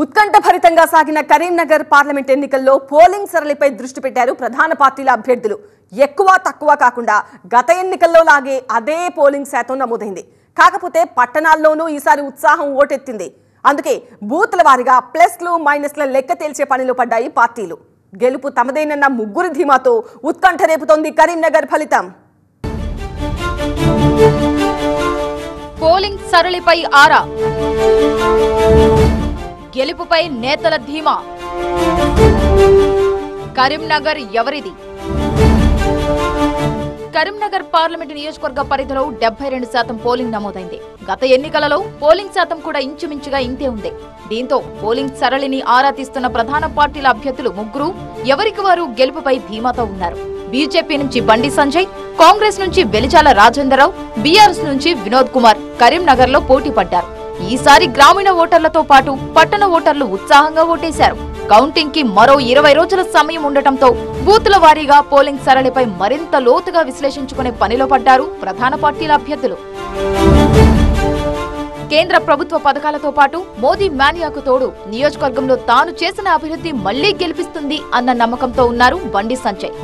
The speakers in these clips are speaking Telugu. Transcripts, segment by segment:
ఉత్కంఠభరితంగా సాగిన కరీంనగర్ పార్లమెంట్ ఎన్నికల్లో పోలింగ్ సరళిపై దృష్టి పెట్టారు ప్రధాన పార్టీల అభ్యర్థులు. ఎక్కువ తక్కువ కాకుండా గత ఎన్నికల్లో లాగే అదే పోలింగ్ శాతం నమోదైంది. కాకపోతే పట్టణాల్లోనూ ఈసారి ఉత్సాహం ఓటెత్తింది. అందుకే బూత్ల వారీగా ప్లస్లు మైనస్ల లెక్క తేల్చే పనిలో పడ్డాయి పార్టీలు. గెలుపు తమదేనన్న ముగ్గురి ధీమాతో ఉత్కంఠ రేపుతోంది కరీంనగర్ ఫలితం. పోలింగ్ సరళిపై ఆరా, గెలుపుపై నేతల ధీమా. కరీంనగర్ ఎవరిది? కరీంనగర్ పార్లమెంటు నియోజకవర్గ పరిధిలో 72% పోలింగ్ నమోదైంది. గత ఎన్నికలలో పోలింగ్ శాతం కూడా ఇంచుమించుగా ఇంతే ఉంది. దీంతో పోలింగ్ సరళిని ఆరా తీస్తున్న ప్రధాన పార్టీల అభ్యర్థులు ముగ్గురు ఎవరికి వారు గెలుపుపై ధీమాతో ఉన్నారు. బీజేపీ నుంచి బండి సంజయ్, కాంగ్రెస్ నుంచి వెలిజాల రాజేంద్రరావు, బీఆర్ఎస్ నుంచి వినోద్ కుమార్ కరీంనగర్ లో పోటీ పడ్డారు. ఈసారి గ్రామీణ ఓటర్లతో పాటు పట్టణ ఓటర్లు ఉత్సాహంగా ఓటేశారు. కౌంటింగ్ కి మరో 20 రోజుల సమయం ఉండటంతో బూతుల వారీగా పోలింగ్ సరళిపై మరింత లోతుగా విశ్లేషించుకునే పనిలో పడ్డారు ప్రధాన పార్టీల అభ్యర్థులు. కేంద్ర ప్రభుత్వ పథకాలతో పాటు మోదీ మానియాకు తోడు నియోజకవర్గంలో తాను చేసిన అభివృద్ధి మళ్లీ గెలిపిస్తుంది అన్న నమ్మకంతో ఉన్నారు బండి సంజయ్.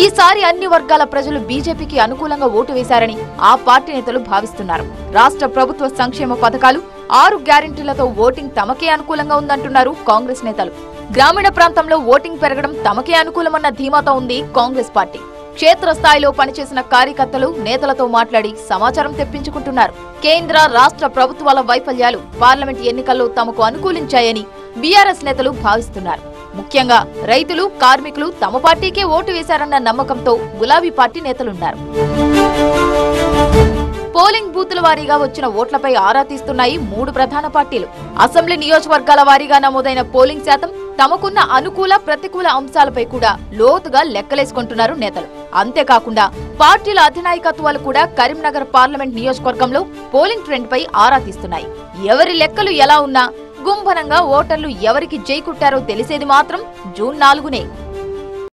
ఈసారి అన్ని వర్గాల ప్రజలు బీజేపీకి అనుకూలంగా ఓటు వేశారని ఆ పార్టీ నేతలు భావిస్తున్నారు. రాష్ట్ర ప్రభుత్వ సంక్షేమ పథకాలు, 6 గ్యారెంటీలతో ఓటింగ్ తమకే అనుకూలంగా ఉందంటున్నారు కాంగ్రెస్ నేతలు. గ్రామీణ ప్రాంతంలో ఓటింగ్ పెరగడం తమకే అనుకూలమన్న ధీమాతో ఉంది కాంగ్రెస్ పార్టీ. క్షేత్రస్థాయిలో పనిచేసిన కార్యకర్తలు నేతలతో మాట్లాడి సమాచారం తెప్పించుకుంటున్నారు. కేంద్ర రాష్ట్ర ప్రభుత్వాల వైఫల్యాలు పార్లమెంట్ ఎన్నికల్లో తమకు అనుకూలించాయని బీఆర్ఎస్ నేతలు భావిస్తున్నారు. ముఖ్యంగా రైతులు, కార్మికులు తమ పార్టీకే ఓటు వేశారన్న నమ్మకంతో గులాబీ పార్టీ నేతలున్నారు. పోలింగ్ బూతుల వారీగా వచ్చిన ఓట్లపై ఆరా తీస్తున్నాయి 3 ప్రధాన పార్టీలు. అసెంబ్లీ నియోజకవర్గాల వారీగా నమోదైన పోలింగ్ శాతం, తమకున్న అనుకూల ప్రతికూల అంశాలపై కూడా లోతుగా లెక్కలేసుకుంటున్నారు నేతలు. అంతేకాకుండా పార్టీల అధినాయకత్వాలు కూడా కరీంనగర్ పార్లమెంట్ నియోజకవర్గంలో పోలింగ్ ట్రెండ్ పై ఆరా తీస్తున్నాయి. ఎవరి లెక్కలు ఎలా ఉన్నా గుంభనంగా ఓటర్లు ఎవరికి జై కుట్టారో తెలిసేది మాత్రం జూన్ 4నే.